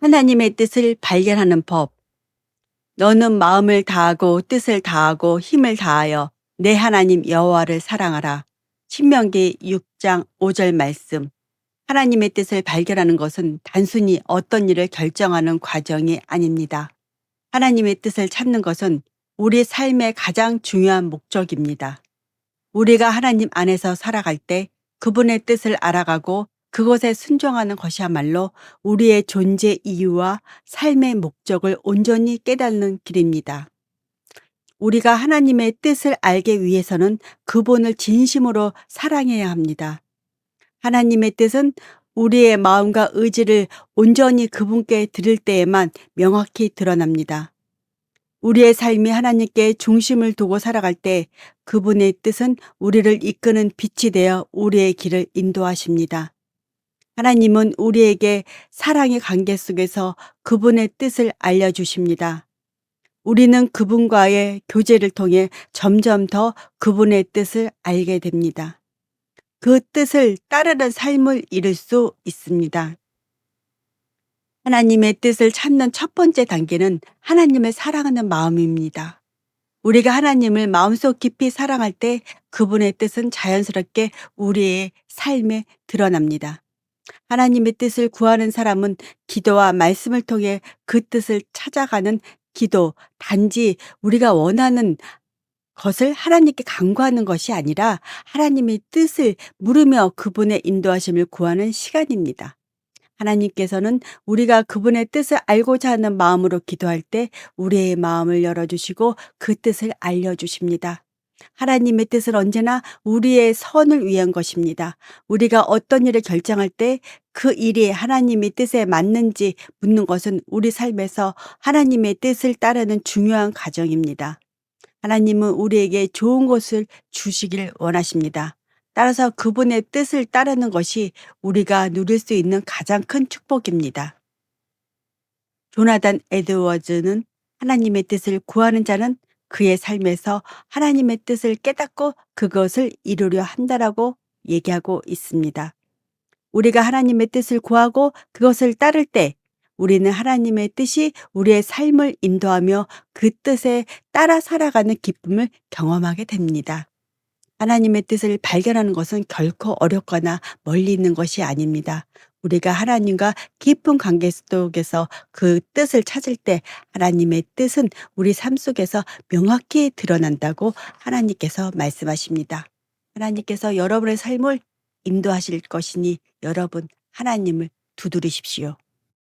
하나님의 뜻을 발견하는 법. 너는 마음을 다하고 뜻을 다하고 힘을 다하여 내 하나님 여호와를 사랑하라. 신명기 6장 5절 말씀. 하나님의 뜻을 발견하는 것은 단순히 어떤 일을 결정하는 과정이 아닙니다. 하나님의 뜻을 찾는 것은 우리 삶의 가장 중요한 목적입니다. 우리가 하나님 안에서 살아갈 때 그분의 뜻을 알아가고 그것에 순종하는 것이야말로 우리의 존재 이유와 삶의 목적을 온전히 깨닫는 길입니다. 우리가 하나님의 뜻을 알기 위해서는 그분을 진심으로 사랑해야 합니다. 하나님의 뜻은 우리의 마음과 의지를 온전히 그분께 드릴 때에만 명확히 드러납니다. 우리의 삶이 하나님께 중심을 두고 살아갈 때 그분의 뜻은 우리를 이끄는 빛이 되어 우리의 길을 인도하십니다. 하나님은 우리에게 사랑의 관계 속에서 그분의 뜻을 알려주십니다. 우리는 그분과의 교제를 통해 점점 더 그분의 뜻을 알게 됩니다. 그 뜻을 따르는 삶을 이룰 수 있습니다. 하나님의 뜻을 찾는 첫 번째 단계는 하나님을 사랑하는 마음입니다. 우리가 하나님을 마음속 깊이 사랑할 때 그분의 뜻은 자연스럽게 우리의 삶에 드러납니다. 하나님의 뜻을 구하는 사람은 기도와 말씀을 통해 그 뜻을 찾아가는 기도, 단지 우리가 원하는 것을 하나님께 간구하는 것이 아니라 하나님의 뜻을 물으며 그분의 인도하심을 구하는 시간입니다. 하나님께서는 우리가 그분의 뜻을 알고자 하는 마음으로 기도할 때 우리의 마음을 열어주시고 그 뜻을 알려주십니다. 하나님의 뜻은 언제나 우리의 선을 위한 것입니다. 우리가 어떤 일을 결정할 때 그 일이 하나님의 뜻에 맞는지 묻는 것은 우리 삶에서 하나님의 뜻을 따르는 중요한 과정입니다. 하나님은 우리에게 좋은 것을 주시길 원하십니다. 따라서 그분의 뜻을 따르는 것이 우리가 누릴 수 있는 가장 큰 축복입니다. 조나단 에드워즈는 하나님의 뜻을 구하는 자는 그의 삶에서 하나님의 뜻을 깨닫고 그것을 이루려 한다라고 얘기하고 있습니다. 우리가 하나님의 뜻을 구하고 그것을 따를 때 우리는 하나님의 뜻이 우리의 삶을 인도하며 그 뜻에 따라 살아가는 기쁨을 경험하게 됩니다. 하나님의 뜻을 발견하는 것은 결코 어렵거나 멀리 있는 것이 아닙니다. 우리가 하나님과 깊은 관계 속에서 그 뜻을 찾을 때 하나님의 뜻은 우리 삶 속에서 명확히 드러난다고 하나님께서 말씀하십니다. 하나님께서 여러분의 삶을 인도하실 것이니 여러분 하나님을 두드리십시오.